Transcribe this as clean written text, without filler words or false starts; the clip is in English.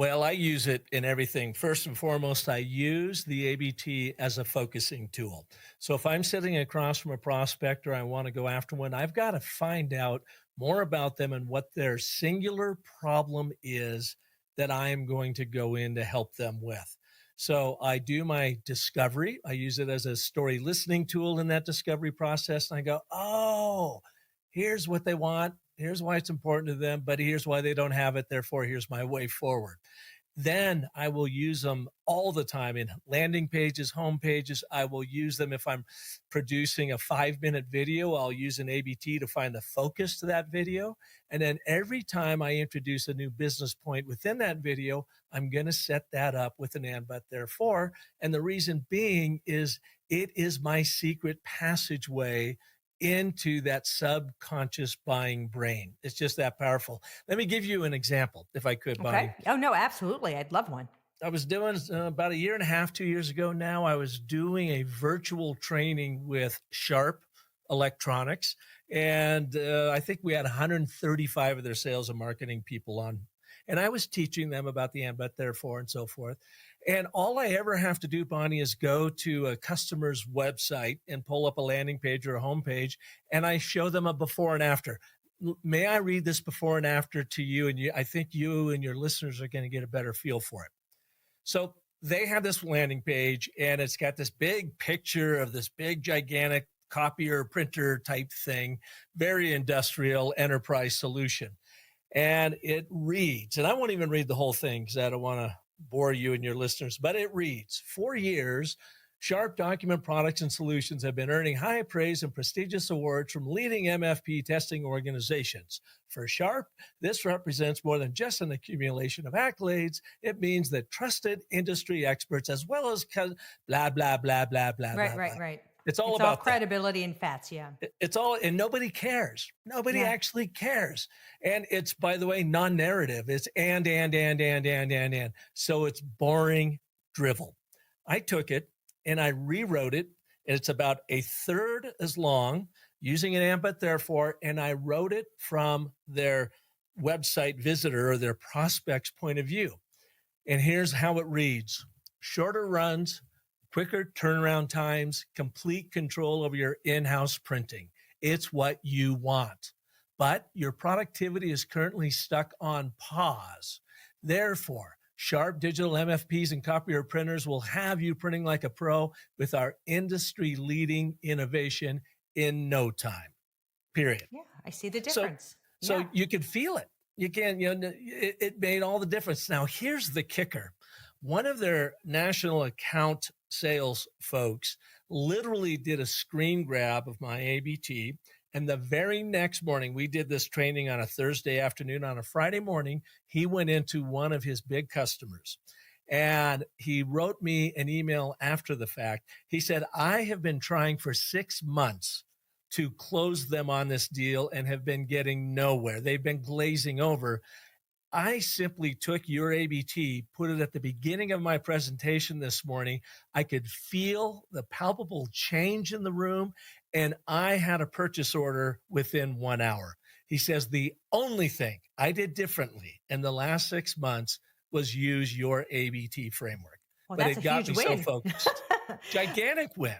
Well, I use it in everything. First and foremost, I use the ABT as a focusing tool. So if I'm sitting across from a prospect or I want to go after one, I've got to find out more about them and what their singular problem is that I am going to go in to help them with. So I do my discovery. I use it as a story listening tool in that discovery process. And I go, oh, here's what they want. Here's why it's important to them, but here's why they don't have it. Therefore, here's my way forward. Then I will use them all the time in landing pages, home pages. I will use them if I'm producing a 5-minute video. I'll use an ABT to find the focus to that video. And then every time I introduce a new business point within that video, I'm going to set that up with an and, but, therefore. And the reason being is it is my secret passageway into that subconscious buying brain. It's just that powerful. Let me give you an example, if I could, Bonnie. Okay. Oh, no, absolutely. I'd love one. I was doing about a year and a half, 2 years ago now, I was doing a virtual training with Sharp Electronics. And I think we had 135 of their sales and marketing people on. And I was teaching them about the and, but, therefore, and so forth. And all I ever have to do, Bonnie, is go to a customer's website and pull up a landing page or a home page, and I show them a before and after. May I read this before and after to you? And I think you and your listeners are going to get a better feel for it. So they have this landing page, and it's got this big picture of this big, gigantic copier, printer type thing, very industrial enterprise solution. And it reads, and I won't even read the whole thing because I don't want to bore you and your listeners, but it reads, for years, Sharp Document Products and Solutions have been earning high praise and prestigious awards from leading MFP testing organizations. For Sharp, this represents more than just an accumulation of accolades. It means that trusted industry experts, as well as blah, blah, blah, blah, blah, Right, blah, right, blah. right. It's all It's all about that. credibility and facts. Yeah. It's all, and nobody cares. Nobody Yeah. actually cares. And it's, by the way, non-narrative. It's and. So it's boring drivel. I took it and I rewrote it. And it's about a third as long using an and, but, therefore, and I wrote it from their website visitor or their prospect's point of view. And here's how it reads: shorter runs, quicker turnaround times, complete control over your in-house printing. It's what you want. But your productivity is currently stuck on pause. Therefore, Sharp digital MFPs and copier printers will have you printing like a pro with our industry-leading innovation in no time, period. Yeah. I see the So, difference. so Yeah. you can feel it. You can, it made all the difference. Now, here's the kicker. One of their national account sales folks literally did a screen grab of my ABT. And the very next morning, we did this training on a Thursday afternoon. On a Friday morning, he went into one of his big customers and he wrote me an email after the fact. He said, I have been trying for 6 months to close them on this deal and have been getting nowhere. They've been glazing over. I simply took your ABT, put it at the beginning of my presentation this morning. I could feel the palpable change in the room, and I had a purchase order within 1 hour. He says, the only thing I did differently in the last 6 months was use your ABT framework. Well, But that's it a got huge me so win. focused. Gigantic win.